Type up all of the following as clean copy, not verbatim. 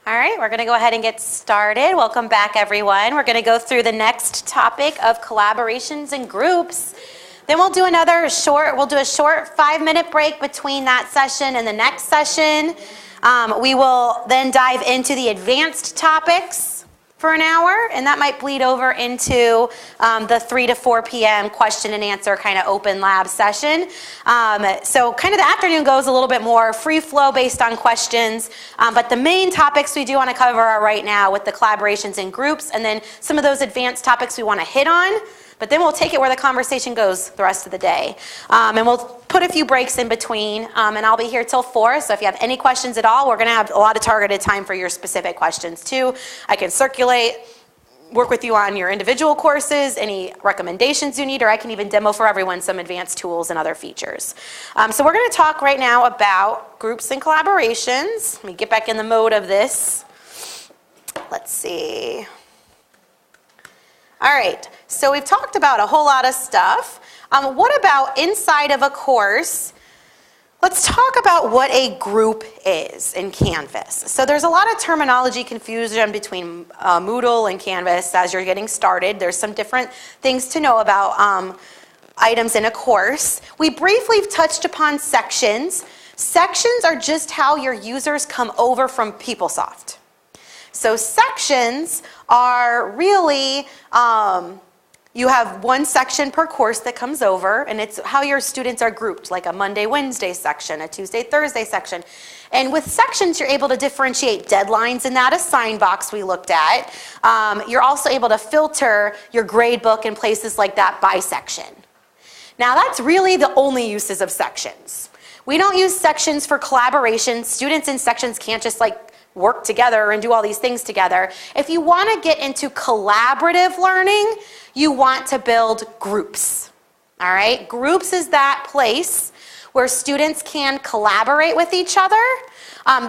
All right, we're going to go ahead and get started. Welcome back, everyone. We're going to go through the next topic of collaborations and groups. Then we'll do a short 5-minute break between that session and the next session. We will then dive into the advanced topics for an hour, and that might bleed over into the 3 to 4 p.m. question and answer kind of open lab session. So kind of the afternoon goes a little bit more free flow based on questions, but the main topics we do want to cover are right now with the collaborations and groups, and then some of those advanced topics we want to hit on. But then we'll take it where the conversation goes the rest of the day. And we'll put a few breaks in between, and I'll be here till 4. So if you have any questions at all, we're going to have a lot of targeted time for your specific questions too. I can circulate, work with you on your individual courses, any recommendations you need, or I can even demo for everyone some advanced tools and other features. So we're going to talk right now about groups and collaborations. Let me get back in the mode of this. Let's see. All right, so we've talked about a whole lot of stuff. What about inside of a course? Let's talk about what a group is in Canvas. So there's a lot of terminology confusion between Moodle and Canvas as you're getting started. There's some different things to know about items in a course. We briefly touched upon sections. Sections are just how your users come over from PeopleSoft. So sections are really, you have one section per course that comes over, and it's how your students are grouped, like a Monday, Wednesday section, a Tuesday, Thursday section. And with sections, you're able to differentiate deadlines in that assign box we looked at. You're also able to filter your grade book and places like that by section. Now that's really the only uses of sections. We don't use sections for collaboration. Students in sections can't just work together and do all these things together. If you want to get into collaborative learning, you want to build groups. All right? Groups is that place where students can collaborate with each other.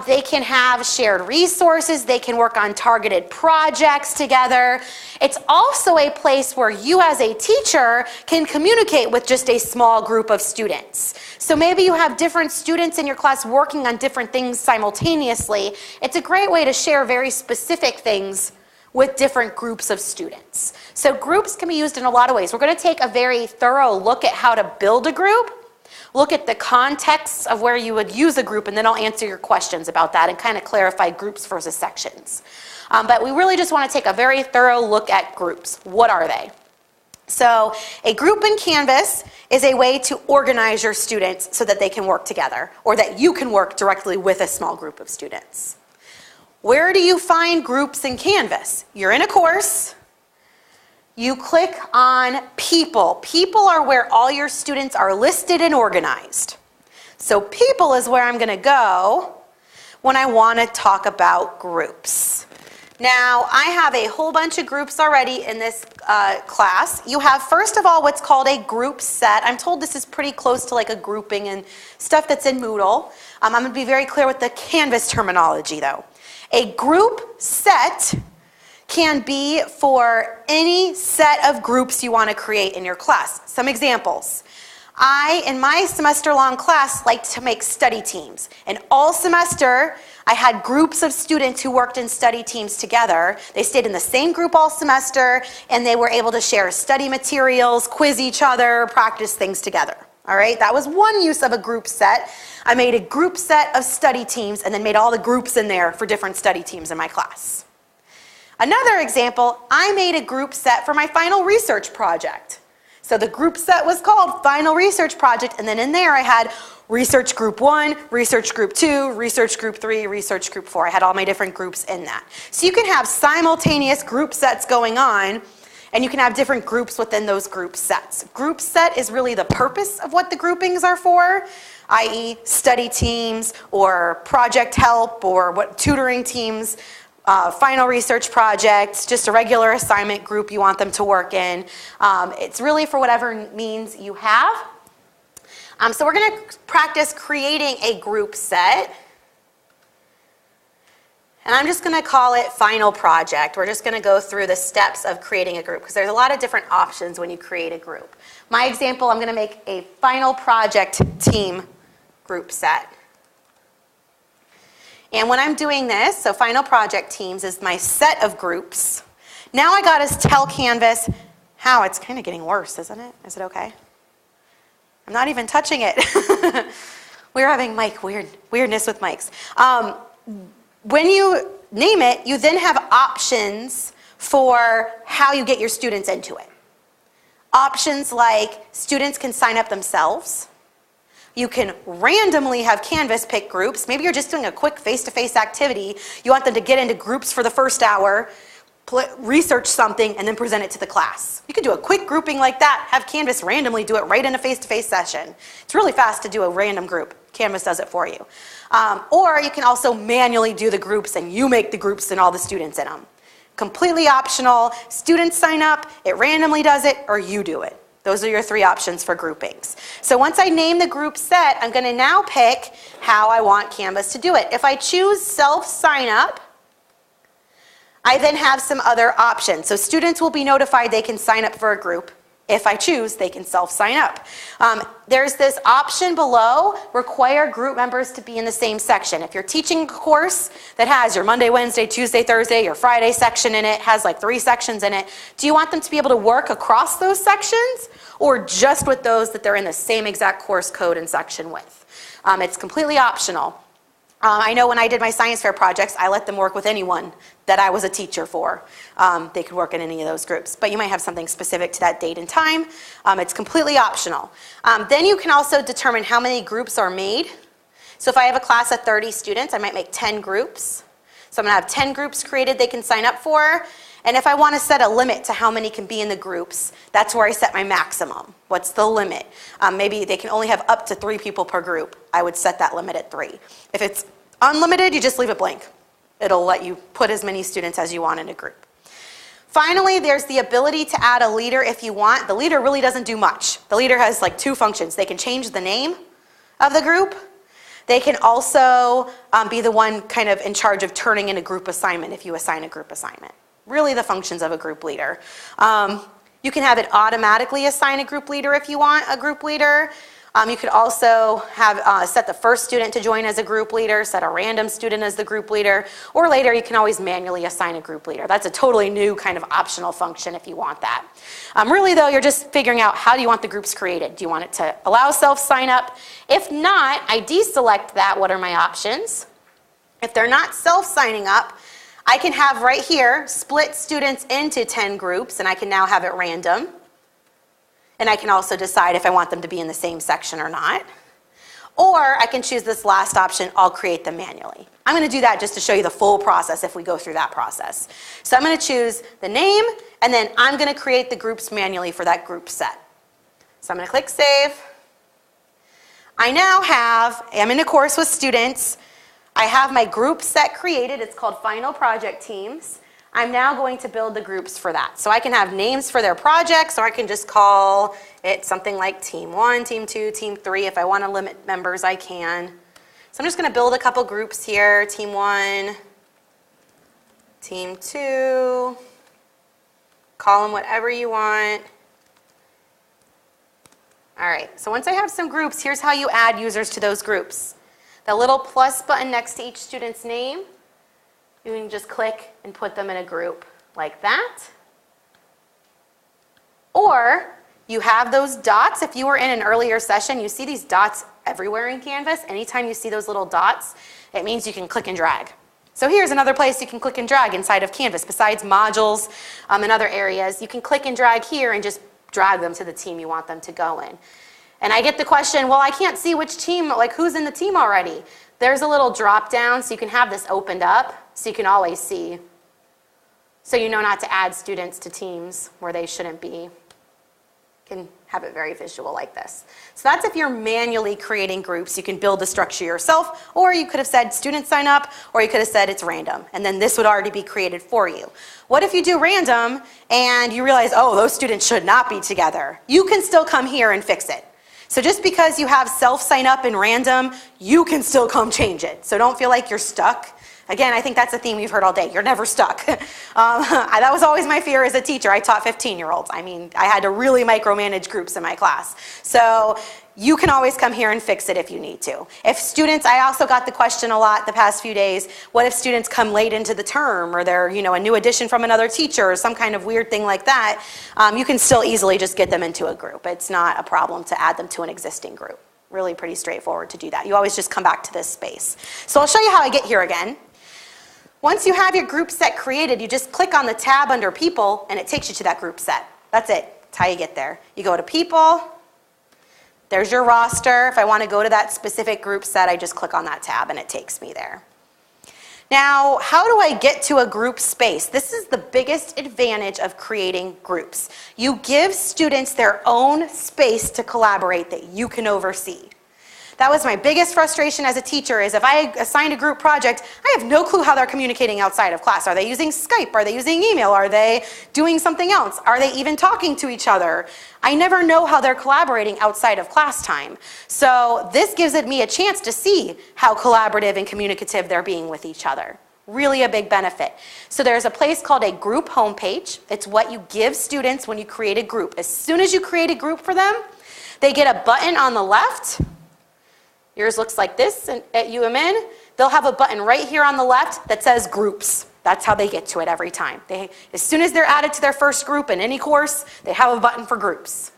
They can have shared resources. They can work on targeted projects together. It's also a place where you as a teacher can communicate with just a small group of students. So maybe you have different students in your class working on different things simultaneously. It's a great way to share very specific things with different groups of students. So groups can be used in a lot of ways. We're going to take a very thorough look at how to build a group. Look at the context of where you would use a group, and then I'll answer your questions about that and kind of clarify groups versus sections. But we really just want to take a very thorough look at groups. What are they? So a group in Canvas is a way to organize your students so that they can work together, or that you can work directly with a small group of students. Where do you find groups in Canvas? You're in a course. You click on People. People are where all your students are listed and organized. So People is where I'm going to go when I want to talk about groups. Now, I have a whole bunch of groups already in this class. You have, first of all, what's called a group set. I'm told this is pretty close to like a grouping and stuff that's in Moodle. I'm going to be very clear with the Canvas terminology, though. A group set can be for any set of groups you want to create in your class. Some examples. In my semester-long class, like to make study teams. And all semester, I had groups of students who worked in study teams together. They stayed in the same group all semester, and they were able to share study materials, quiz each other, practice things together. All right, that was one use of a group set. I made a group set of study teams and then made all the groups in there for different study teams in my class. Another example, I made a group set for my final research project. So the group set was called Final Research Project, and then in there I had Research Group 1, Research Group 2, Research Group 3, Research Group 4. I had all my different groups in that. So you can have simultaneous group sets going on, and you can have different groups within those group sets. Group set is really the purpose of what the groupings are for, i.e. study teams or project help or what tutoring teams. Final research projects, just a regular assignment group you want them to work in. It's really for whatever means you have. So we're going to practice creating a group set. And I'm just going to call it Final Project. We're just going to go through the steps of creating a group because there's a lot of different options when you create a group. My example, I'm going to make a Final Project team group set. And when I'm doing this, so final project teams is my set of groups. Now I got to tell Canvas how. It's kind of getting worse, isn't it? Is it okay? I'm not even touching it. We're having weirdness with mics. When you name it, you then have options for how you get your students into it. Options like students can sign up themselves. You can randomly have Canvas pick groups. Maybe you're just doing a quick face-to-face activity. You want them to get into groups for the first hour, research something, and then present it to the class. You could do a quick grouping like that, have Canvas randomly do it right in a face-to-face session. It's really fast to do a random group. Canvas does it for you. Or you can also manually do the groups and you make the groups and all the students in them. Completely optional. Students sign up, it randomly does it, or you do it. Those are your 3 options for groupings. So once I name the group set, I'm going to now pick how I want Canvas to do it. If I choose self-sign up, I then have some other options. So students will be notified they can sign up for a group. If I choose, they can self-sign up. There's this option below, require group members to be in the same section. If you're teaching a course that has your Monday, Wednesday, Tuesday, Thursday, your Friday section in it, has like 3 sections in it, do you want them to be able to work across those sections or just with those that they're in the same exact course code and section with? It's completely optional. I know when I did my science fair projects, I let them work with anyone that I was a teacher for. They could work in any of those groups, but you might have something specific to that date and time. It's completely optional. Then you can also determine how many groups are made. So if I have a class of 30 students, I might make 10 groups. So I'm going to have 10 groups created they can sign up for. And if I want to set a limit to how many can be in the groups, that's where I set my maximum. What's the limit? Maybe they can only have up to 3 people per group. I would set that limit at 3. If it's unlimited, you just leave it blank. It'll let you put as many students as you want in a group. Finally, there's the ability to add a leader if you want. The leader really doesn't do much. The leader has like 2 functions. They can change the name of the group. They can also be the one kind of in charge of turning in a group assignment if you assign a group assignment. Really the functions of a group leader. You can have it automatically assign a group leader if you want a group leader. You could also have set the first student to join as a group leader, set a random student as the group leader, or later you can always manually assign a group leader. That's a totally new kind of optional function if you want that. Really though, you're just figuring out how do you want the groups created. Do you want it to allow self-sign up? If not, I deselect that. What are my options? If they're not self-signing up, I can have right here split students into 10 groups and I can now have it random. And I can also decide if I want them to be in the same section or not. Or I can choose this last option, I'll create them manually. I'm going to do that just to show you the full process if we go through that process. So I'm going to choose the name, and then I'm going to create the groups manually for that group set. So I'm going to click Save. I now I'm in a course with students. I have my group set created. It's called Final Project Teams. I'm now going to build the groups for that. So I can have names for their projects, or I can just call it something like Team 1, Team 2, Team 3. If I want to limit members, I can. So I'm just going to build a couple groups here. Team 1, Team 2. Call them whatever you want. All right, so once I have some groups, here's how you add users to those groups. The little plus button next to each student's name, you can just click and put them in a group like that. Or you have those dots. If you were in an earlier session, you see these dots everywhere in Canvas. Anytime you see those little dots, it means you can click and drag. So here's another place you can click and drag inside of Canvas. Besides modules and other areas, you can click and drag here and just drag them to the team you want them to go in. And I get the question, well, I can't see which team, like who's in the team already. There's a little drop down so you can have this opened up so you can always see. So you know not to add students to teams where they shouldn't be. You can have it very visual like this. So that's if you're manually creating groups. You can build the structure yourself, or you could have said students sign up, or you could have said it's random, and then this would already be created for you. What if you do random and you realize, oh, those students should not be together? You can still come here and fix it. So just because you have self-sign up and random, you can still come change it. So don't feel like you're stuck. Again, I think that's a theme we've heard all day. You're never stuck. That was always my fear as a teacher. I taught 15-year-olds. I mean, I had to really micromanage groups in my class. So you can always come here and fix it if you need to. If students, I also got the question a lot the past few days, what if students come late into the term or they're, a new addition from another teacher or some kind of weird thing like that, you can still easily just get them into a group. It's not a problem to add them to an existing group. Really pretty straightforward to do that. You always just come back to this space. So I'll show you how I get here again. Once you have your group set created, you just click on the tab under People and it takes you to that group set. That's it. That's how you get there. You go to People. There's your roster. If I want to go to that specific group set, I just click on that tab and it takes me there. Now, how do I get to a group space? This is the biggest advantage of creating groups. You give students their own space to collaborate that you can oversee. That was my biggest frustration as a teacher, is if I assigned a group project, I have no clue how they're communicating outside of class. Are they using Skype? Are they using email? Are they doing something else? Are they even talking to each other? I never know how they're collaborating outside of class time. So this gives me a chance to see how collaborative and communicative they're being with each other. Really a big benefit. So there's a place called a group homepage. It's what you give students when you create a group. As soon as you create a group for them, they get a button on the left. Yours looks like this at UMN. They'll have a button right here on the left that says groups. That's how they get to it every time. As soon as they're added to their first group in any course, they have a button for groups.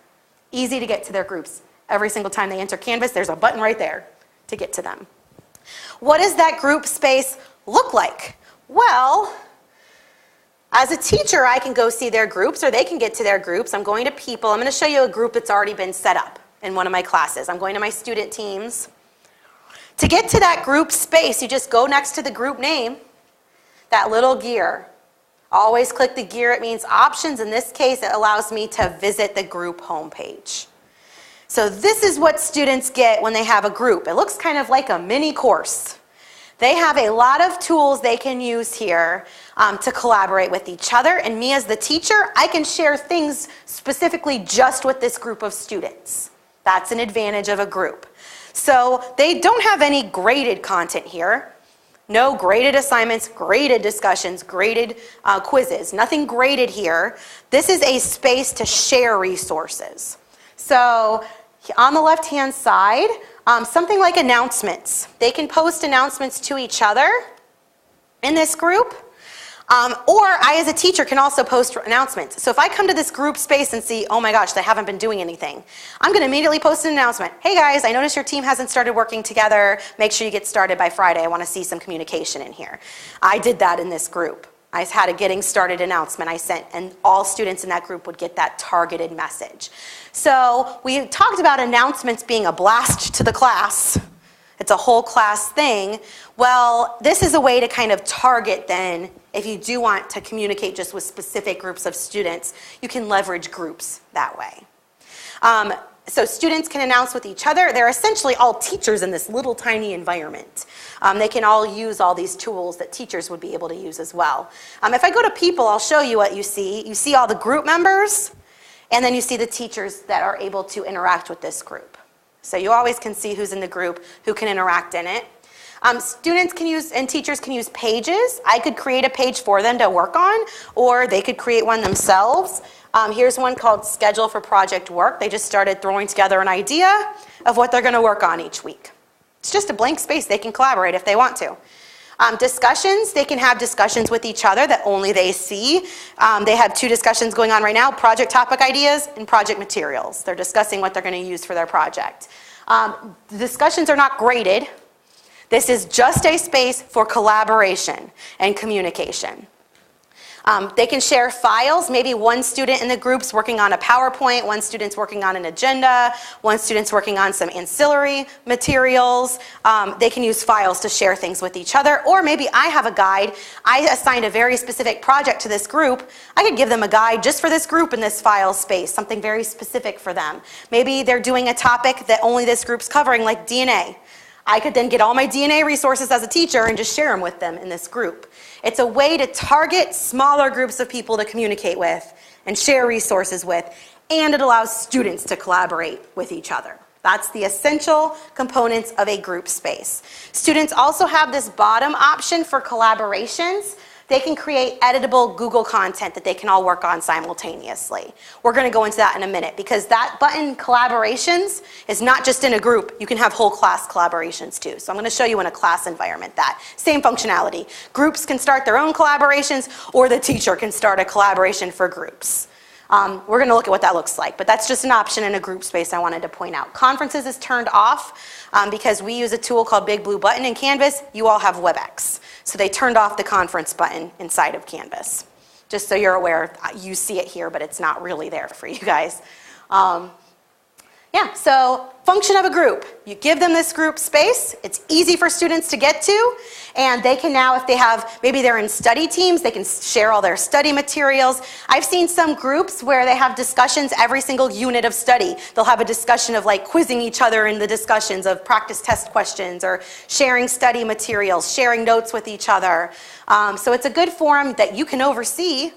Easy to get to their groups. Every single time they enter Canvas, there's a button right there to get to them. What does that group space look like? Well, as a teacher, I can go see their groups, or they can get to their groups. I'm going to People. I'm going to show you a group that's already been set up in one of my classes. I'm going to my student teams. To get to that group space, you just go next to the group name, that little gear. Always click the gear. It means options. In this case, it allows me to visit the group homepage. So this is what students get when they have a group. It looks kind of like a mini course. They have a lot of tools they can use here to collaborate with each other. And me as the teacher, I can share things specifically just with this group of students. That's an advantage of a group. So they don't have any graded content here. No graded assignments, graded discussions, graded quizzes. Nothing graded here. This is a space to share resources. So on the left-hand side, something like announcements. They can post announcements to each other in this group. Or I, as a teacher, can also post announcements. So if I come to this group space and see, oh my gosh, they haven't been doing anything, I'm going to immediately post an announcement. Hey guys, I noticed your team hasn't started working together. Make sure you get started by Friday. I want to see some communication in here. I did that in this group. I had a getting started announcement I sent, and all students in that group would get that targeted message. So we talked about announcements being a blast to the class. It's a whole class thing. Well, this is a way to kind of target then, if you do want to communicate just with specific groups of students, you can leverage groups that way. So students can announce with each other. They're essentially all teachers in this little tiny environment. They can all use all these tools that teachers would be able to use as well. If I go to People, I'll show you what you see. You see all the group members, and then you see the teachers that are able to interact with this group. So you always can see who's in the group, who can interact in it. Students can use, and teachers can use pages. I could create a page for them to work on, or they could create one themselves. Here's one called Schedule for Project Work. They just started throwing together an idea of what they're going to work on each week. It's just a blank space. They can collaborate if they want to. Discussions, they can have discussions with each other that only they see. They have two discussions going on right now, project topic ideas and project materials. They're discussing what they're going to use for their project. The discussions are not graded. This is just a space for collaboration and communication. They can share files. Maybe one student in the group's working on a PowerPoint, one student's working on an agenda, one student's working on some ancillary materials. They can use files to share things with each other. Or maybe I have a guide. I assigned a very specific project to this group. I could give them a guide just for this group in this file space, something very specific for them. Maybe they're doing a topic that only this group's covering, like DNA. I could then get all my DNA resources as a teacher and just share them with them in this group. It's a way to target smaller groups of people to communicate with and share resources with, and it allows students to collaborate with each other. That's the essential components of a group space. Students also have this bottom option for collaborations. They can create editable Google content that they can all work on simultaneously. We're going to go into that in a minute because that button collaborations is not just in a group. You can have whole class collaborations too. So I'm going to show you in a class environment that same functionality. Groups can start their own collaborations or the teacher can start a collaboration for groups. We're going to look at what that looks like, but that's just an option in a group space I wanted to point out. Conferences is turned off because we use a tool called Big Blue Button in Canvas. You all have WebEx. So they turned off the conference button inside of Canvas. Just so you're aware, you see it here, but it's not really there for you guys. Yeah, so function of a group. You give them this group space. It's easy for students to get to. And they can now, if they have, maybe they're in study teams, they can share all their study materials. I've seen some groups where they have discussions every single unit of study. They'll have a discussion of like quizzing each other in the discussions of practice test questions or sharing study materials, sharing notes with each other. So it's a good forum that you can oversee.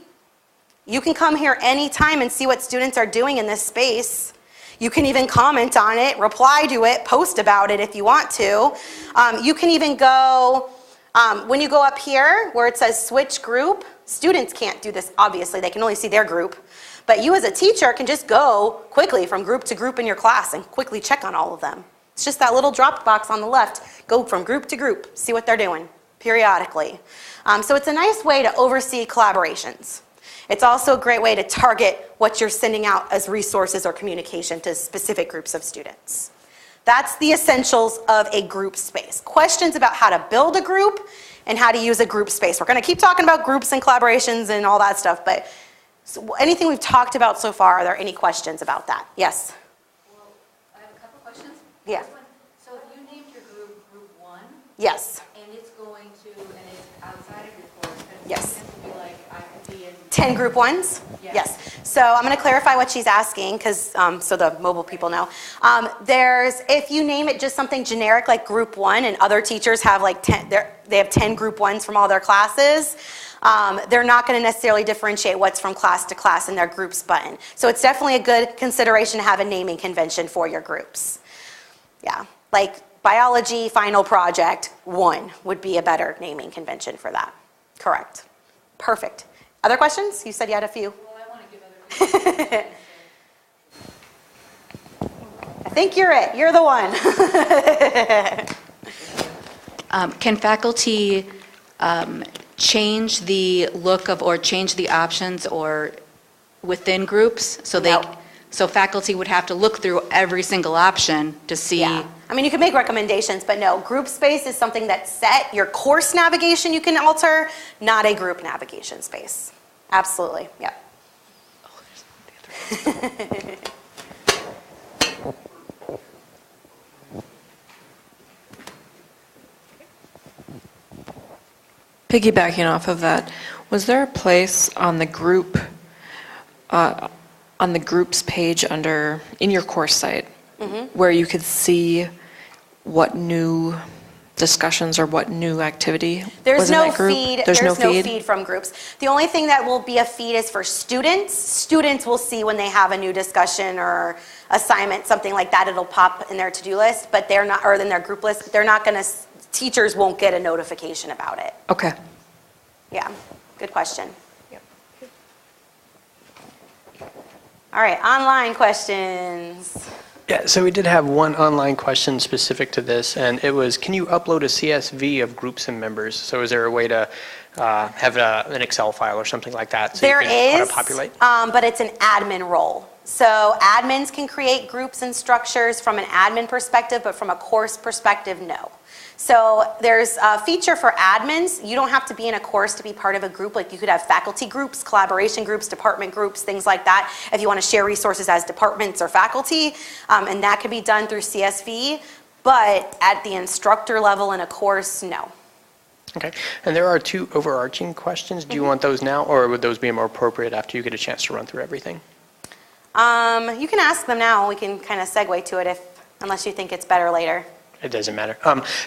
You can come here anytime and see what students are doing in this space. You can even comment on it, reply to it, post about it if you want to. You can even go, when you go up here where it says switch group, students can't do this, obviously, they can only see their group. But you as a teacher can just go quickly from group to group in your class and quickly check on all of them. It's just that little drop box on the left. Go from group to group, see what they're doing periodically. So it's a nice way to oversee collaborations. It's also a great way to target what you're sending out as resources or communication to specific groups of students. That's the essentials of a group space. Questions about how to build a group and how to use a group space. We're going to keep talking about groups and collaborations and all that stuff, but anything we've talked about so far, are there any questions about that? Yes? Well, I have a couple questions. Yeah. So if you named your group Group 1, yes. and it's going to, and it's outside of your course, and Yes. it's going to be like, I could be in 10 group ones? Yes. So I'm going to clarify what she's asking because so the mobile people know. If you name it just something generic like group 1 and other teachers have like 10, they have 10 group 1s from all their classes, they're not going to necessarily differentiate what's from class to class in their groups button. So it's definitely a good consideration to have a naming convention for your groups. Yeah, like biology final project 1 would be a better naming convention for that. Correct. Perfect. Other questions? You said you had a few. Well, I want to give other questions. I think you're it. You're the one. Can faculty change the look of or change the options or within groups? So No. so faculty would have to look through every single option to see. Yeah. I mean, you can make recommendations, but no, group space is something that's set. Your course navigation you can alter, not a group navigation space. Absolutely, yeah. Piggybacking off of that, was there a place on the group, on the groups page in your course site, where you could see what new discussions or what new activity was in that group? There's no feed from groups. The only thing that will be a feed is for students. Students will see when they have a new discussion or assignment, something like that, it'll pop in their to-do list, but they're not, or in their group list, they're not going to, teachers won't get a notification about it. Okay. Yeah, good question. All right, online questions. Yeah, so we did have one online question specific to this, and it was, can you upload a CSV of groups and members? So is there a way to have an Excel file or something like that? So There you can is, auto-populate? but it's an admin role. So admins can create groups and structures from an admin perspective, but from a course perspective, no. So there's a feature for admins. You don't have to be in a course to be part of a group. Like you could have faculty groups, collaboration groups, department groups, things like that, if you want to share resources as departments or faculty. And that can be done through CSV. But at the instructor level in a course, no. Okay, and there are two overarching questions. Do you want those now, or would those be more appropriate after you get a chance to run through everything? You can ask them now. We can kind of segue to it unless you think it's better later. It doesn't matter.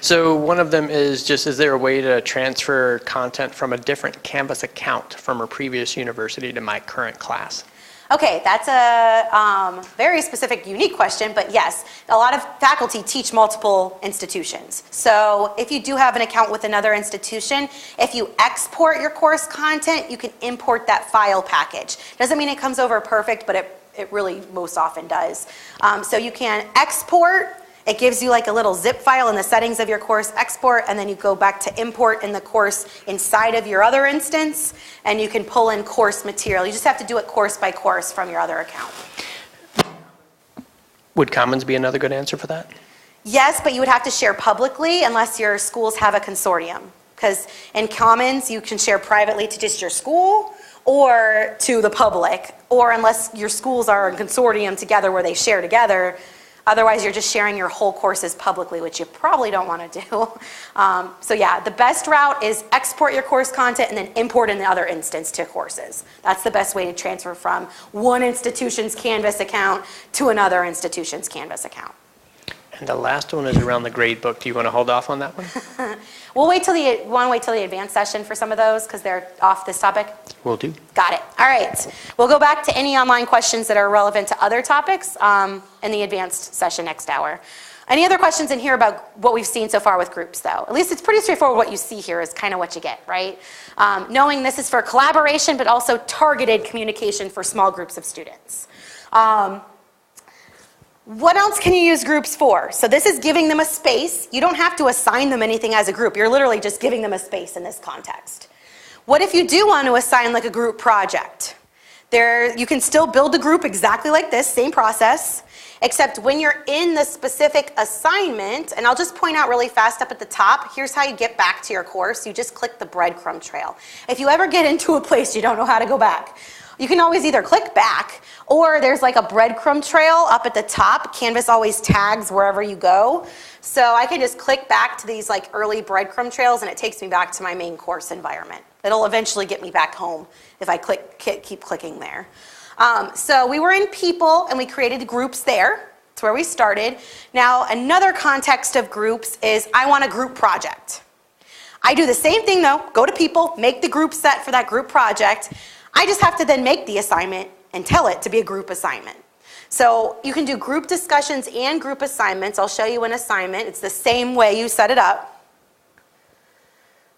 So one of them is just, is there a way to transfer content from a different Canvas account from a previous university to my current class? Okay, that's a very specific, unique question, but yes, a lot of faculty teach multiple institutions. So if you do have an account with another institution, if you export your course content, you can import that file package. Doesn't mean it comes over perfect, but it really most often does. So you can export. It gives you like a little zip file in the settings of your course, export, and then you go back to import in the course inside of your other instance, and you can pull in course material. You just have to do it course by course from your other account. Would Commons be another good answer for that? Yes, but you would have to share publicly unless your schools have a consortium. Because in Commons, you can share privately to just your school or to the public, or unless your schools are a consortium together where they share together. Otherwise, you're just sharing your whole courses publicly, which you probably don't want to do. So yeah, the best route is export your course content and then import in the other instance to courses. That's the best way to transfer from one institution's Canvas account to another institution's Canvas account. And the last one is around the grade book. Do you want to hold off on that one? We'll wait till the advanced session for some of those because they're off this topic. Will do. Got it. All right. We'll go back to any online questions that are relevant to other topics in the advanced session next hour. Any other questions in here about what we've seen so far with groups, though? At least it's pretty straightforward. What you see here is kind of what you get, right? Knowing this is for collaboration, but also targeted communication for small groups of students. What else can you use groups for? So this is giving them a space. You don't have to assign them anything as a group. You're literally just giving them a space in this context. What if you do want to assign like a group project? You can still build a group exactly like this, same process, except when you're in the specific assignment, and I'll just point out really fast up at the top, here's how you get back to your course. You just click the breadcrumb trail. If you ever get into a place you don't know how to go back, you can always either click back or there's like a breadcrumb trail up at the top. Canvas always tags wherever you go. So I can just click back to these like early breadcrumb trails and it takes me back to my main course environment. It'll eventually get me back home if I keep clicking there. So we were in people and we created groups there. That's where we started. Now another context of groups is I want a group project. I do the same thing though, go to people, make the group set for that group project. I just have to then make the assignment and tell it to be a group assignment. So you can do group discussions and group assignments. I'll show you an assignment. It's the same way you set it up.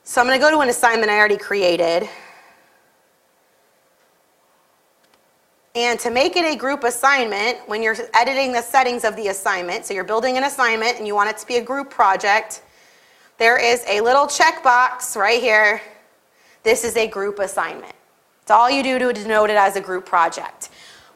So I'm going to go to an assignment I already created. And to make it a group assignment, when you're editing the settings of the assignment, so you're building an assignment and you want it to be a group project, there is a little checkbox right here. This is a group assignment. It's all you do to denote it as a group project.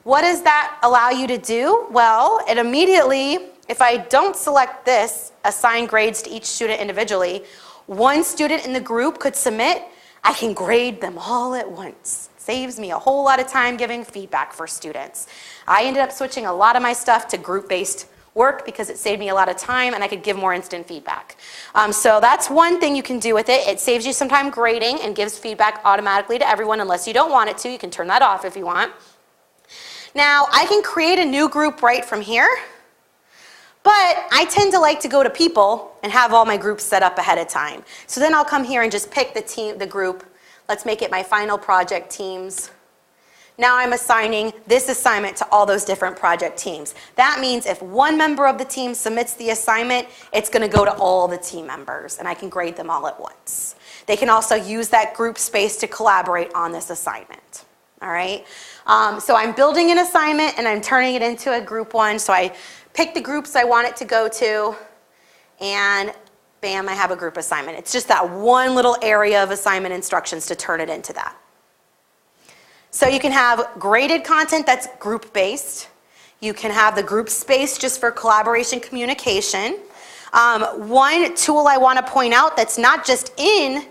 What does that allow you to do? Well, it immediately, if I don't select this, assign grades to each student individually, one student in the group could submit, I can grade them all at once. Saves me a whole lot of time giving feedback for students. I ended up switching a lot of my stuff to group-based work because it saved me a lot of time and I could give more instant feedback. So that's one thing you can do with it. It saves you some time grading and gives feedback automatically to everyone unless you don't want it to. You can turn that off if you want. Now, I can create a new group right from here, but I tend to like to go to people and have all my groups set up ahead of time. So then I'll come here and just pick the group. Let's make it my final project teams. Now I'm assigning this assignment to all those different project teams. That means if one member of the team submits the assignment, it's going to go to all the team members, and I can grade them all at once. They can also use that group space to collaborate on this assignment. All right? So I'm building an assignment, and I'm turning it into a group one. So I pick the groups I want it to go to, and bam, I have a group assignment. It's just that one little area of assignment instructions to turn it into that. So you can have graded content that's group-based. You can have the group space just for collaboration communication. One tool I want to point out that's not just in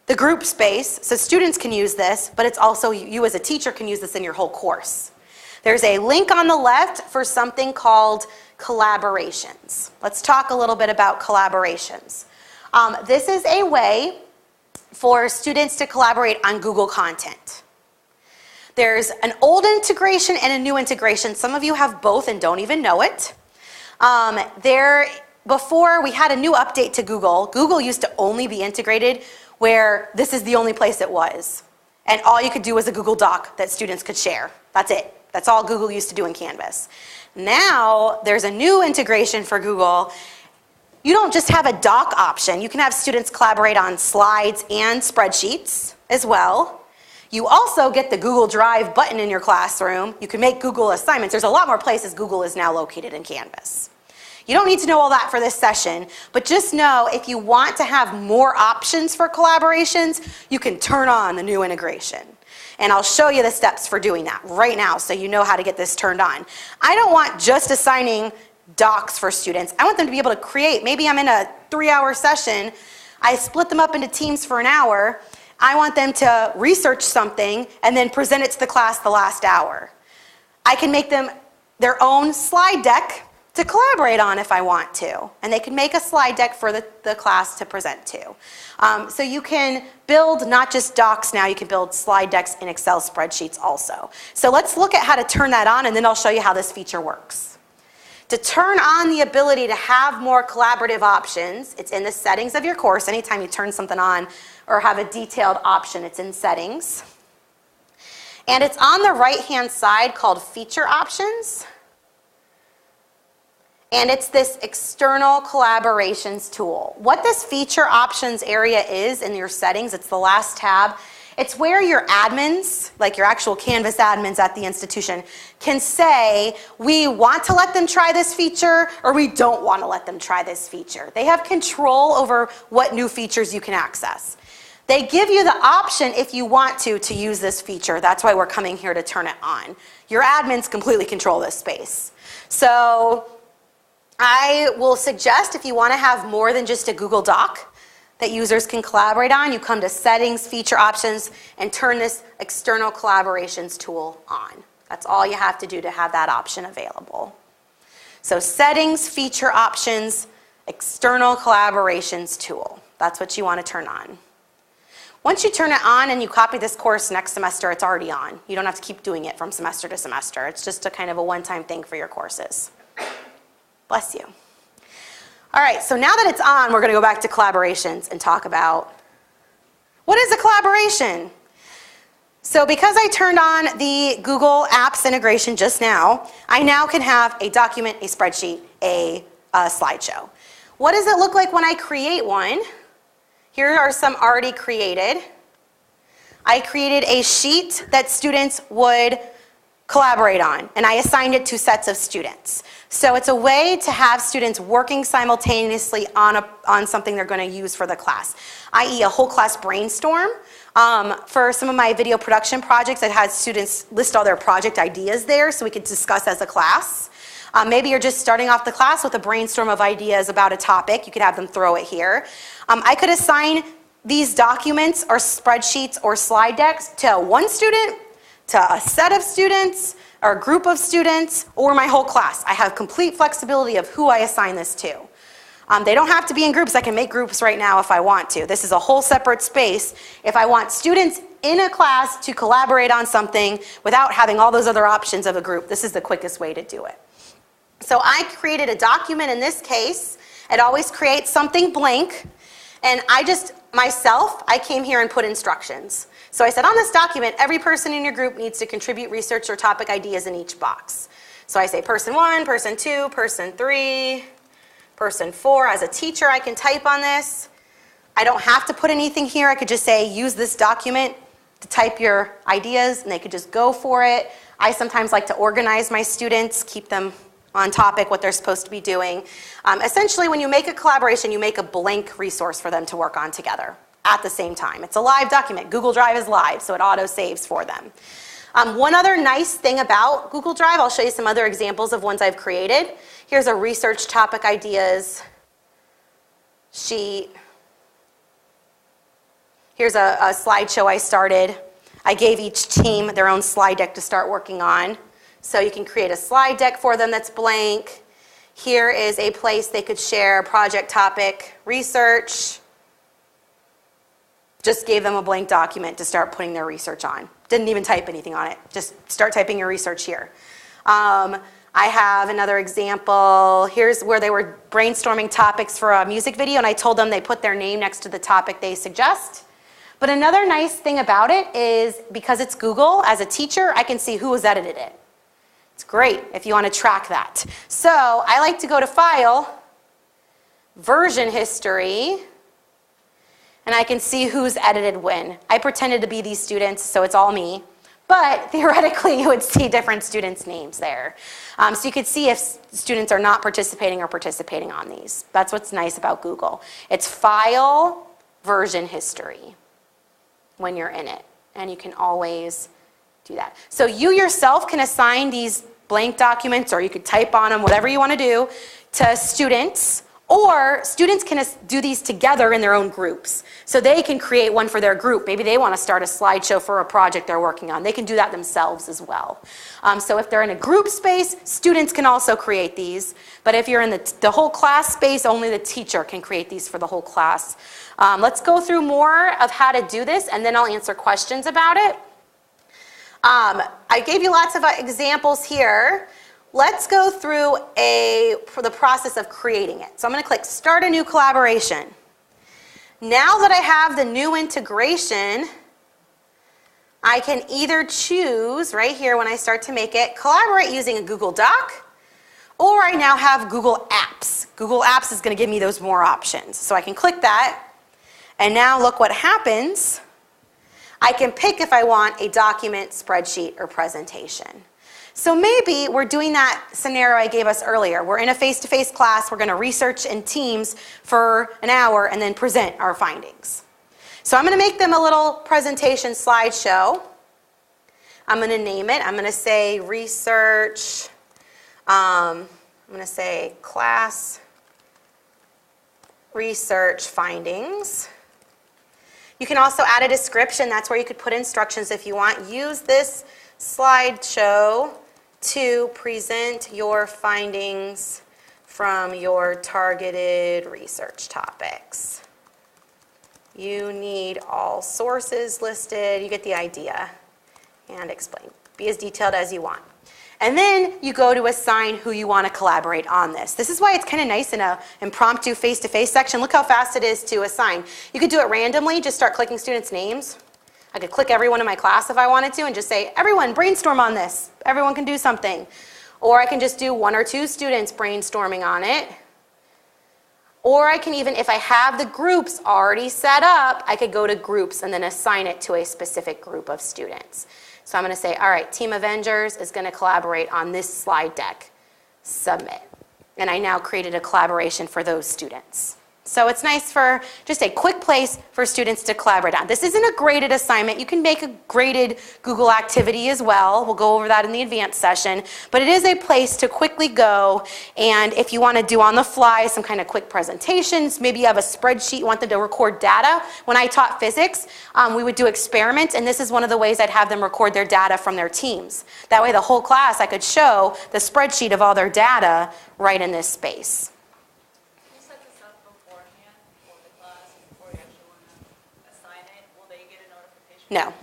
the group space, so students can use this, but it's also you as a teacher can use this in your whole course. There's a link on the left for something called collaborations. Let's talk a little bit about collaborations. This is a way for students to collaborate on Google content. There's an old integration and a new integration. Some of you have both and don't even know it. Before we had a new update to Google, Google used to only be integrated where this is the only place it was. And all you could do was a Google Doc that students could share. That's it. That's all Google used to do in Canvas. Now, there's a new integration for Google. You don't just have a doc option. You can have students collaborate on slides and spreadsheets as well. You also get the Google Drive button in your classroom. You can make Google assignments. There's a lot more places Google is now located in Canvas. You don't need to know all that for this session, but just know if you want to have more options for collaborations, you can turn on the new integration. And I'll show you the steps for doing that right now so you know how to get this turned on. I don't want just assigning docs for students. I want them to be able to create. Maybe I'm in a 3-hour session. I split them up into teams for an hour. I want them to research something and then present it to the class the last hour. I can make them their own slide deck to collaborate on if I want to. And they can make a slide deck for the class to present to. So you can build not just docs now, you can build slide decks in Excel spreadsheets also. So let's look at how to turn that on and then I'll show you how this feature works. To turn on the ability to have more collaborative options, it's in the settings of your course. Anytime you turn something on or have a detailed option, it's in settings. And it's on the right-hand side called feature options. And it's this external collaborations tool. What this feature options area is in your settings, it's the last tab. It's where your admins, like your actual Canvas admins at the institution, can say, we want to let them try this feature or we don't want to let them try this feature. They have control over what new features you can access. They give you the option if you want to use this feature. That's why we're coming here to turn it on. Your admins completely control this space. So I will suggest if you want to have more than just a Google Doc that users can collaborate on, you come to Settings, Feature Options, and turn this External Collaborations tool on. That's all you have to do to have that option available. So Settings, Feature Options, External Collaborations tool. That's what you want to turn on. Once you turn it on and you copy this course next semester, it's already on. You don't have to keep doing it from semester to semester. It's just a kind of a one-time thing for your courses. Bless you. All right, so now that it's on, we're going to go back to collaborations and talk about what is a collaboration? So because I turned on the Google Apps integration just now, I now can have a document, a spreadsheet, a slideshow. What does it look like when I create one? Here are some already created. I created a sheet that students would collaborate on, and I assigned it to sets of students. So it's a way to have students working simultaneously on something they're going to use for the class, i.e. a whole class brainstorm. For some of my video production projects, I've had students list all their project ideas there so we could discuss as a class. Maybe you're just starting off the class with a brainstorm of ideas about a topic. You could have them throw it here. I could assign these documents or spreadsheets or slide decks to one student, to a set of students, or a group of students, or my whole class. I have complete flexibility of who I assign this to. They don't have to be in groups. I can make groups right now if I want to. This is a whole separate space. If I want students in a class to collaborate on something without having all those other options of a group, this is the quickest way to do it. So I created a document in this case. It always creates something blank. And I came here and put instructions. So I said, on this document, every person in your group needs to contribute research or topic ideas in each box. So I say person 1, person 2, person 3, person 4. As a teacher, I can type on this. I don't have to put anything here. I could just say, use this document to type your ideas, and they could just go for it. I sometimes like to organize my students, keep them on topic, what they're supposed to be doing. Essentially, when you make a collaboration, you make a blank resource for them to work on together at the same time. It's a live document. Google Drive is live, so it auto-saves for them. One other nice thing about Google Drive, I'll show you some other examples of ones I've created. Here's a research topic ideas sheet. Here's a slideshow I started. I gave each team their own slide deck to start working on. So you can create a slide deck for them that's blank. Here is a place they could share project topic research. Just gave them a blank document to start putting their research on. Didn't even type anything on it. Just start typing your research here. I have another example. Here's where they were brainstorming topics for a music video, and I told them they put their name next to the topic they suggest. But another nice thing about it is because it's Google, as a teacher, I can see who has edited it. It's great if you want to track that. So I like to go to File, Version History, and I can see who's edited when. I pretended to be these students, so it's all me. But theoretically, you would see different students' names there. So you could see if students are not participating or participating on these. That's what's nice about Google. It's File, Version History when you're in it. And you can always do that. So you yourself can assign these blank documents, or you could type on them, whatever you want to do, to students. Or students can do these together in their own groups. So they can create one for their group. Maybe they want to start a slideshow for a project they're working on. They can do that themselves as well. So if they're in a group space, students can also create these. But if you're in the whole class space, only the teacher can create these for the whole class. Let's go through more of how to do this, and then I'll answer questions about it. I gave you lots of examples here. Let's go through for the process of creating it. So I'm going to click Start a New Collaboration. Now that I have the new integration, I can either choose, right here when I start to make it, collaborate using a Google Doc, or I now have Google Apps. Google Apps is going to give me those more options. So I can click that, and now look what happens. I can pick if I want a document, spreadsheet, or presentation. So maybe we're doing that scenario I gave us earlier. We're in a face-to-face class. We're going to research in Teams for an hour and then present our findings. So I'm going to make them a little presentation slideshow. I'm going to name it. I'm going to say research. I'm going to say class research findings. You can also add a description. That's where you could put instructions if you want. Use this slideshow to present your findings from your targeted research topics. You need all sources listed. You get the idea. And explain. Be as detailed as you want. And then you go to assign who you want to collaborate on this. This is why it's kind of nice in an impromptu face-to-face section. Look how fast it is to assign. You could do it randomly. Just start clicking students' names. I could click everyone in my class if I wanted to and just say, everyone, brainstorm on this. Everyone can do something. Or I can just do 1 or 2 students brainstorming on it. Or I can even, if I have the groups already set up, I could go to groups and then assign it to a specific group of students. So I'm going to say, all right, Team Avengers is going to collaborate on this slide deck. Submit. And I now created a collaboration for those students. So it's nice for just a quick place for students to collaborate on. This isn't a graded assignment. You can make a graded Google activity as well. We'll go over that in the advanced session. But it is a place to quickly go, and if you want to do on the fly some kind of quick presentations, maybe you have a spreadsheet, you want them to record data. When I taught physics, we would do experiments, and this is one of the ways I'd have them record their data from their teams. That way the whole class, I could show the spreadsheet of all their data right in this space. No.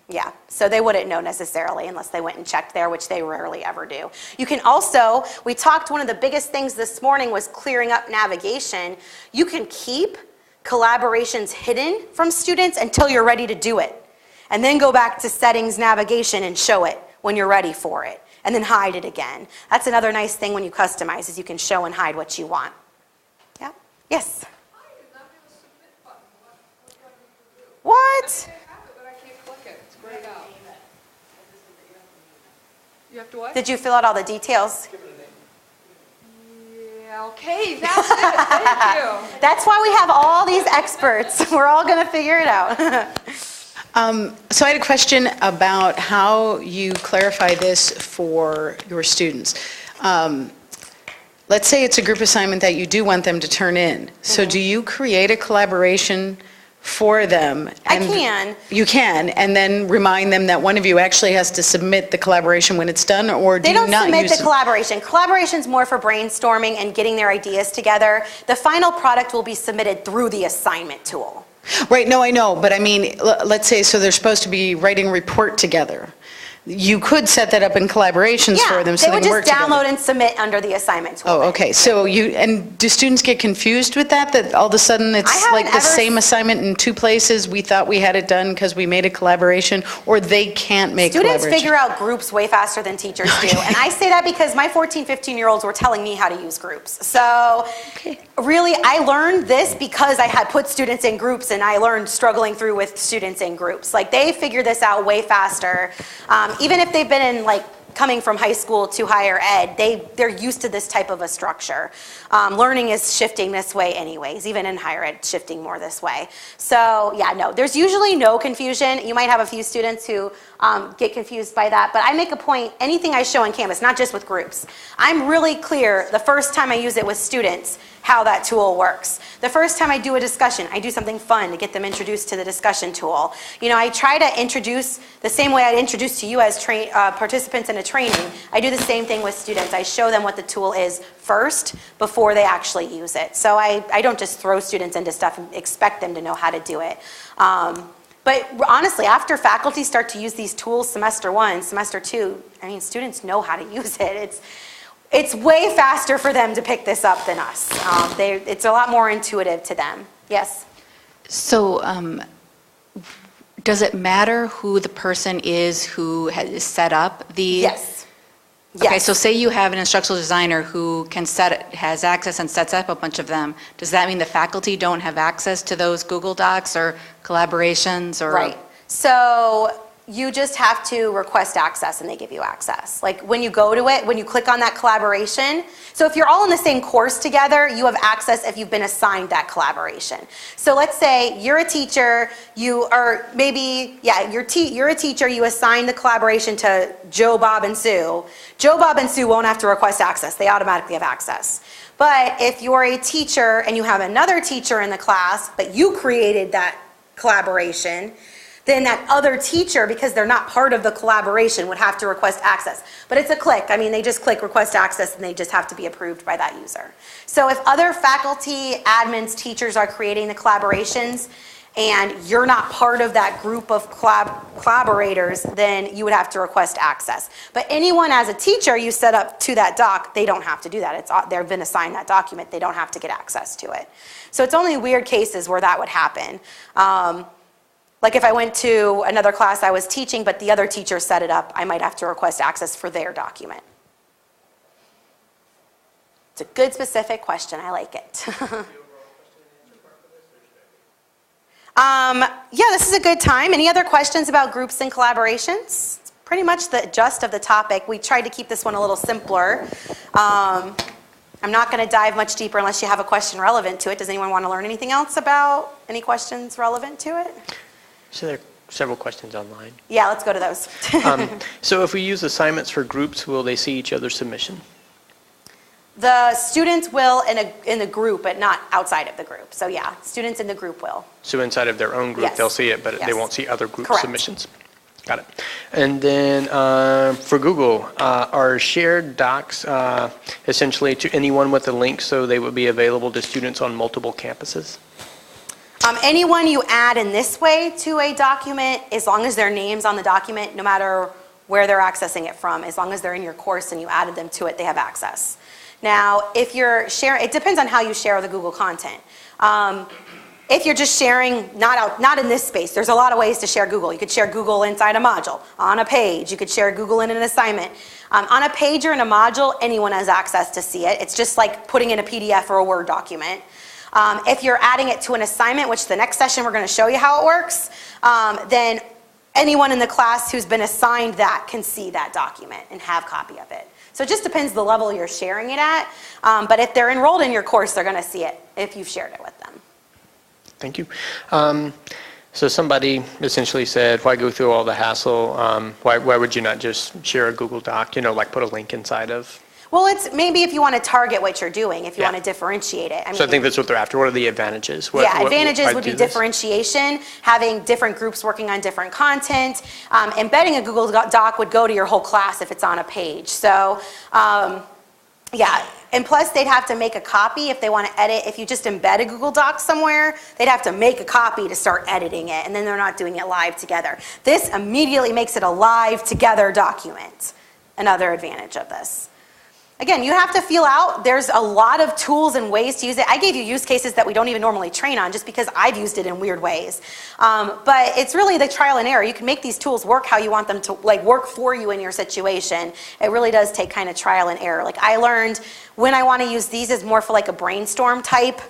Yeah, so they wouldn't know necessarily unless they went and checked there, which they rarely ever do. You can also, we talked, one of the biggest things this morning was clearing up navigation. You can keep collaborations hidden from students until you're ready to do it. And then go back to settings, navigation, and show it when you're ready for it. And then hide it again. That's another nice thing when you customize, is you can show and hide what you want. Yeah? Yes? What? You have to what? Did you fill out all the details? Yeah, okay, that's it. Thank you. That's why we have all these experts. We're all going to figure it out. So I had a question about how you clarify this for your students. Let's say it's a group assignment that you do want them to turn in. So do you create a collaboration for them? I can. You can, and then remind them that one of you actually has to submit the collaboration when it's done, or do They you don't not submit use the collaboration. Collaboration's more for brainstorming and getting their ideas together. The final product will be submitted through the assignment tool. Right, no, I know, but I mean, let's say, so they're supposed to be writing a report together. you could set that up in collaborations Yeah, for them so they they would can work just together. download and submit under the assignment tool. Oh, okay, so and do students get confused with that, that all of a sudden it's haven't like the ever same assignment in two places, we thought we had it done because we made a collaboration, or they can't make Students collaboration? figure out groups way faster than teachers do. And I say that because my 14, 15-year-olds were telling me how to use groups. So really, I learned this because I had put students in groups and I learned struggling through with students in groups. Like they figure this out way faster. Even if they've been in like coming from high school to higher ed, they're used to this type of a structure. Learning is shifting this way anyways, even in higher ed, shifting more this way. So yeah, no, there's usually no confusion. You might have a few students who get confused by that, but I make a point, anything I show on Canvas, not just with groups, I'm really clear the first time I use it with students how that tool works. The first time I do a discussion, I do something fun to get them introduced to the discussion tool. You know, I try to introduce the same way I'd introduce to you as participants in a training. I do the same thing with students. I show them what the tool is first before they actually use it. So I don't just throw students into stuff and expect them to know how to do it. But honestly, after faculty start to use these tools semester 1, semester 2, I mean, students know how to use it. It's way faster for them to pick this up than us. It's a lot more intuitive to them. Yes? So does it matter who the person is who has set up the? Yes. Okay, Yes. so say you have an instructional designer who has access and sets up a bunch of them. Does that mean the faculty don't have access to those Google Docs or collaborations or? Right. So you just have to request access and they give you access. Like when you go to it, when you click on that collaboration, so if you're all in the same course together, you have access if you've been assigned that collaboration. So let's say you're a teacher, you're a teacher, you assign the collaboration to Joe, Bob, and Sue. Joe, Bob, and Sue won't have to request access. They automatically have access. But if you're a teacher and you have another teacher in the class, but you created that collaboration, then that other teacher, because they're not part of the collaboration, would have to request access. But it's a click. I mean, they just click request access and they just have to be approved by that user. So if other faculty, admins, teachers are creating the collaborations and you're not part of that group of collaborators, then you would have to request access. But anyone as a teacher you set up to that doc, they don't have to do that. They've been assigned that document. They don't have to get access to it. So it's only weird cases where that would happen. Like if I went to another class I was teaching, but the other teacher set it up, I might have to request access for their document. It's a good specific question, I like it. Yeah, this is a good time. Any other questions about groups and collaborations? It's pretty much the gist of the topic. We tried to keep this one a little simpler. I'm not going to dive much deeper unless you have a question relevant to it. Does anyone want to learn anything else about any questions relevant to it? So there are several questions online. Yeah, let's go to those. So if we use assignments for groups, will they see each other's submission? The students will in the group, but not outside of the group. So yeah, students in the group will. So inside of their own group, Yes. they'll see it, but they Yes. won't see other group Correct. submissions. Got it. And then for Google, are shared docs essentially to anyone with a link so they would be available to students on multiple campuses? Anyone you add in this way to a document, as long as their name's on the document, no matter where they're accessing it from, as long as they're in your course and you added them to it, they have access. Now, if you're sharing, it depends on how you share the Google content. If you're just sharing, not in this space, there's a lot of ways to share Google. You could share Google inside a module, on a page. You could share Google in an assignment. On a page or in a module, anyone has access to see it. It's just like putting in a PDF or a Word document. If you're adding it to an assignment, which the next session we're going to show you how it works, then anyone in the class who's been assigned that can see that document and have copy of it. So it just depends the level you're sharing it at. But if they're enrolled in your course, they're going to see it if you've shared it with them. Thank you. So somebody essentially said, why go through all the hassle? Why would you not just share a Google Doc, like put a link inside of? Well, it's maybe if you want to target what you're doing, if you Yeah. want to differentiate it. So I think that's what they're after. What are the advantages? Advantages why would be do this? differentiation, having different groups working on different content. Embedding a Google Doc would go to your whole class if it's on a page. So Yeah, and plus they'd have to make a copy if they want to edit. If you just embed a Google Doc somewhere, they'd have to make a copy to start editing it, and then they're not doing it live together. This immediately makes it a live together document. Another advantage of this. Again, you have to feel out. There's a lot of tools and ways to use it. I gave you use cases that we don't even normally train on just because I've used it in weird ways. But it's really the trial and error. You can make these tools work how you want them to work for you in your situation. It really does take kind of trial and error. Like I learned when I want to use these is more for like a brainstorm type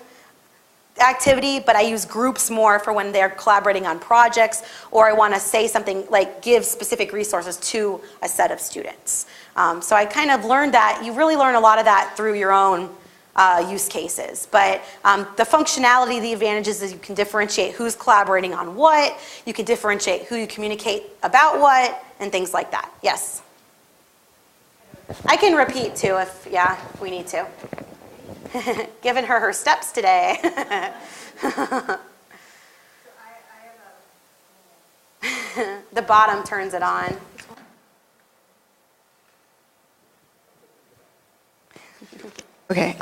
activity, but I use groups more for when they're collaborating on projects or I want to say something like give specific resources to a set of students. So I kind of learned that. You really learn a lot of that through your own use cases. But the functionality, the advantages is you can differentiate who's collaborating on what, you can differentiate who you communicate about what, and things like that. Yes? I can repeat too if we need to. Giving her steps today. The bottom turns it on. Okay,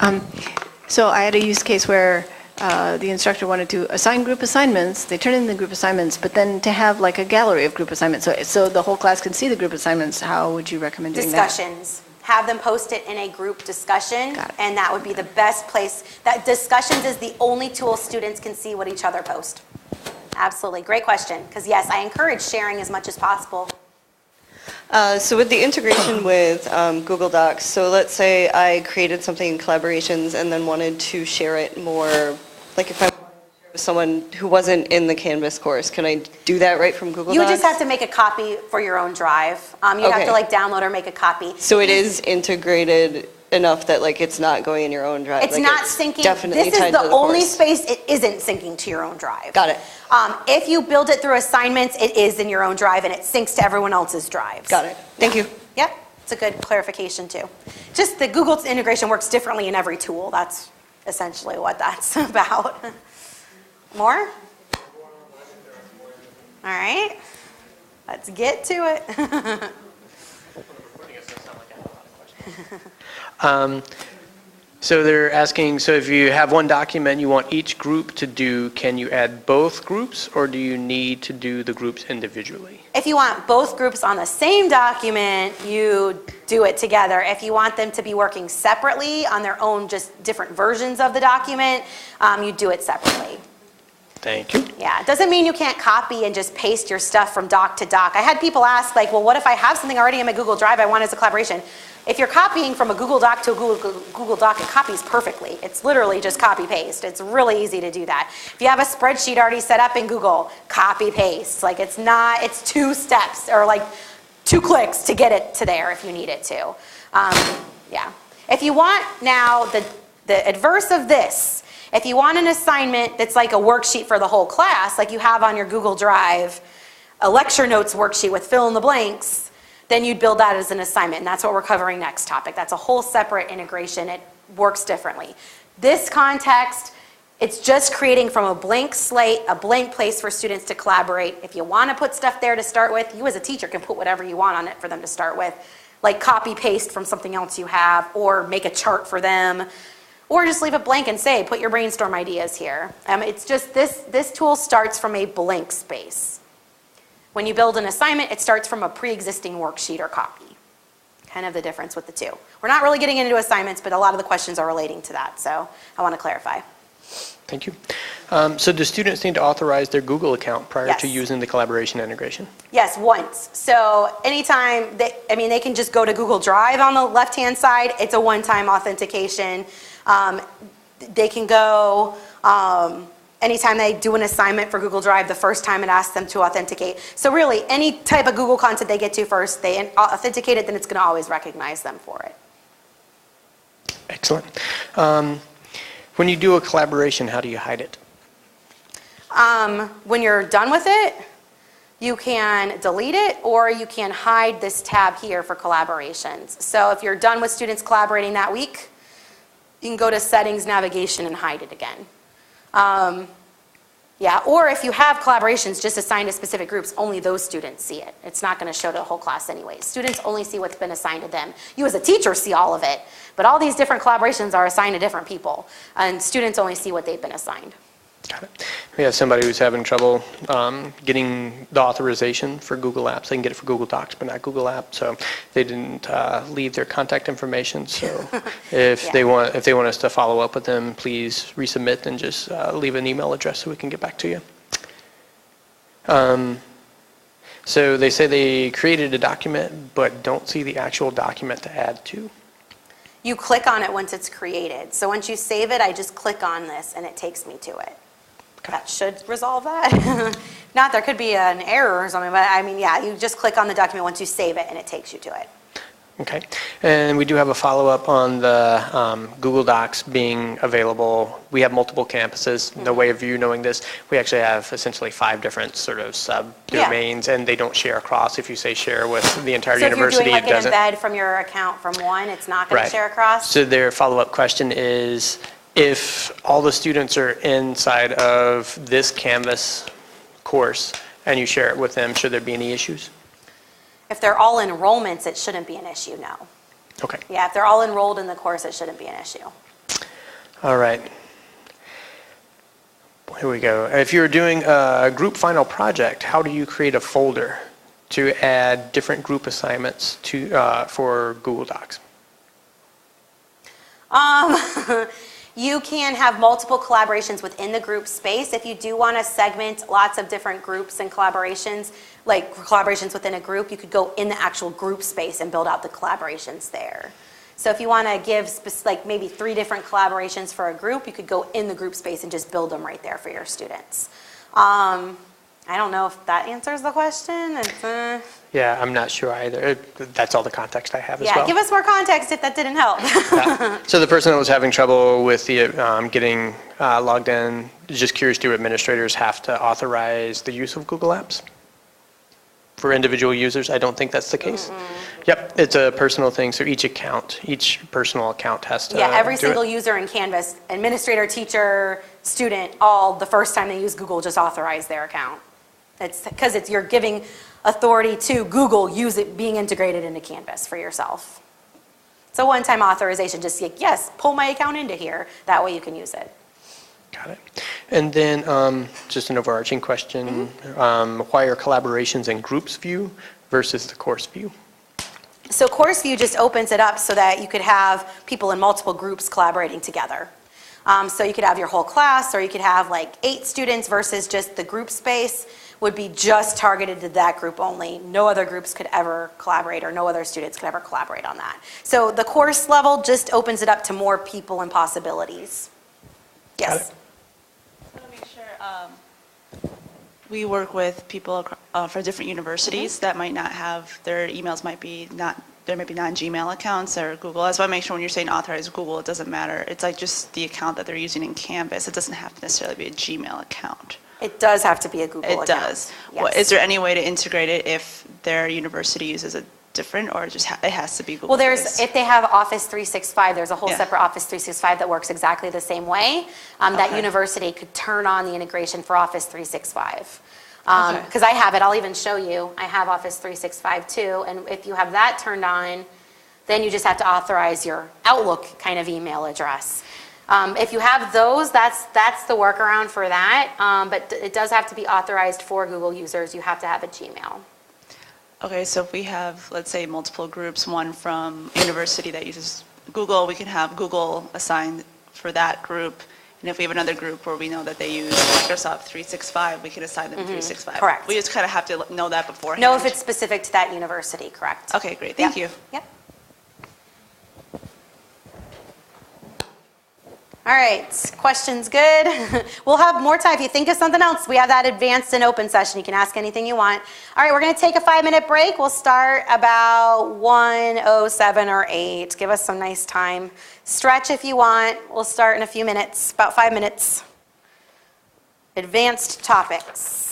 so I had a use case where the instructor wanted to assign group assignments, they turn in the group assignments, but then to have like a gallery of group assignments, so the whole class can see the group assignments, how would you recommend doing that? Discussions. Have them post it in a group discussion, Got it. and that would be the best place. That discussions is the only tool students can see what each other post. Absolutely, great question, because yes, I encourage sharing as much as possible. So with the integration with Google Docs, so let's say I created something in collaborations and then wanted to share it more, like if I wanted to share with someone who wasn't in the Canvas course, can I do that right from Google You would Docs? just have to make a copy for your own drive. You'd have to Okay. download or make a copy. So it is integrated enough that it's not going in your own drive? It's not syncing. Definitely This is tied the to only course. space it isn't syncing to your own drive. Got it. If you build it through assignments, it is in your own drive and it syncs to everyone else's drives. Got it. Thank you. Yep, it's a good clarification too. Just the Google integration works differently in every tool. That's essentially what that's about. More? All right, let's get to it. So they're asking, so if you have one document you want each group to do, can you add both groups or do you need to do the groups individually? If you want both groups on the same document, you do it together. If you want them to be working separately on their own, just different versions of the document, you do it separately. Thank you. Yeah, it doesn't mean you can't copy and just paste your stuff from doc to doc. I had people ask, well, what if I have something already in my Google Drive I want as a collaboration? If you're copying from a Google Doc to a Google Doc, it copies perfectly. It's literally just copy paste. It's really easy to do that. If you have a spreadsheet already set up in Google, copy paste. It's 2 steps or 2 clicks to get it to there if you need it to. Yeah. If you want now the adverse of this, if you want an assignment that's like a worksheet for the whole class, like you have on your Google Drive, a lecture notes worksheet with fill in the blanks, then you'd build that as an assignment, and that's what we're covering next topic. That's a whole separate integration. It works differently. This context, it's just creating from a blank slate, a blank place for students to collaborate. If you want to put stuff there to start with, you as a teacher can put whatever you want on it for them to start with, like copy paste from something else you have, or make a chart for them, or just leave it blank and say, put your brainstorm ideas here. It's just this tool starts from a blank space. When you build an assignment, it starts from a pre-existing worksheet or copy. Kind of the difference with the two. We're not really getting into assignments, but a lot of the questions are relating to that, so I want to clarify. Thank you. So do students need to authorize their Google account prior to Yes. using the collaboration integration? Yes, once. So anytime, they can just go to Google Drive on the left-hand side. It's a one-time authentication. They can go, anytime they do an assignment for Google Drive, the first time it asks them to authenticate. So really, any type of Google content they get to first, they authenticate it, then it's going to always recognize them for it. Excellent. When you do a collaboration, how do you hide it? When you're done with it, you can delete it or you can hide this tab here for collaborations. So if you're done with students collaborating that week, you can go to Settings, Navigation, and hide it again. Yeah, or if you have collaborations just assigned to specific groups, only those students see it. It's not going to show to the whole class anyways. Students only see what's been assigned to them. You as a teacher see all of it, but all these different collaborations are assigned to different people, and students only see what they've been assigned. Got it. We have somebody who's having trouble getting the authorization for Google Apps. They can get it for Google Docs, but not Google Apps. So they didn't leave their contact information. So if Yeah. they want us to follow up with them, please resubmit and just leave an email address so we can get back to you. So they say they created a document, but don't see the actual document to add to. You click on it once it's created. So once you save it, I just click on this and it takes me to it. That should resolve that. Not, there could be an error or something, but I mean, yeah, you just click on the document once you save it and it takes you to it. Okay. And we do have a follow-up on the Google Docs being available. We have multiple campuses. No way of you knowing this. We actually have essentially 5 different sort of subdomains, and they don't share across. If you say share with the entire university, So if you're doing it like an doesn't. embed from your account from one, it's not going to Right. share across? So their follow-up question is, if all the students are inside of this Canvas course and you share it with them, should there be any issues? If they're all enrollments, it shouldn't be an issue, no. Okay. Yeah, if they're all enrolled in the course, it shouldn't be an issue. All right. Here we go. If you're doing a group final project, how do you create a folder to add different group assignments to for Google Docs? You can have multiple collaborations within the group space. If you do want to segment lots of different groups and collaborations, like collaborations within a group, you could go in the actual group space and build out the collaborations there. So if you want to give like maybe 3 different collaborations for a group, you could go in the group space and just build them right there for your students. I don't know if that answers the question. Yeah, I'm not sure either. That's all the context I have as Yeah, well. give us more context if that didn't help. Yeah. So the person that was having trouble with the getting logged in, just curious, do administrators have to authorize the use of Google Apps for individual users? I don't think that's the case. Yep, it's a personal thing. So each personal account has to Yeah, every do single it. user in Canvas, administrator, teacher, student, all the first time they use Google just authorize their account. It's because you're giving authority to Google, use it being integrated into Canvas for yourself. It's a one-time authorization, just like, yes, pull my account into here. That way you can use it. Got it. And then just an overarching question, why are collaborations in groups view versus the course view? So Course View just opens it up so that you could have people in multiple groups collaborating together. So you could have your whole class, or you could have like 8 students versus just the group space would be just targeted to that group only. No other groups could ever collaborate, or no other students could ever collaborate on that. So the course level just opens it up to more people and possibilities. Yes? I want to make sure we work with people for different universities that might not have, their emails might be not, there might be non-Gmail accounts or Google. I just want to make sure when you're saying authorize Google, it doesn't matter. It's like just the account that they're using in Canvas. It doesn't have to necessarily be a Gmail account. It does have to be a Google account. It does. Yes. Is there any way to integrate it if their university uses a different, or just it has to be Google? Well, there's, based? if they have Office 365, there's a whole Yeah. separate Office 365 that works exactly the same way. That Okay. university could turn on the integration for Office 365. Okay. Because I have it, I'll even show you. I have Office 365 too, and if you have that turned on, then you just have to authorize your Outlook kind of email address. If you have those, that's the workaround for that, but it does have to be authorized for Google users. You have to have a Gmail. Okay, so if we have, let's say, multiple groups, one from a university that uses Google, we can have Google assigned for that group. And if we have another group where we know that they use Microsoft 365, we can assign them 365. Correct. We just kind of have to know that beforehand. Know if it's specific to that university, correct? Okay, great, thank you. Yep. All right, questions good? We'll have more time. If you think of something else, we have that advanced and open session. You can ask anything you want. All right, we're going to take a 5-minute break. We'll start about 1:07 or 8. Give us some nice time. Stretch if you want. We'll start in a few minutes, about 5 minutes. Advanced topics.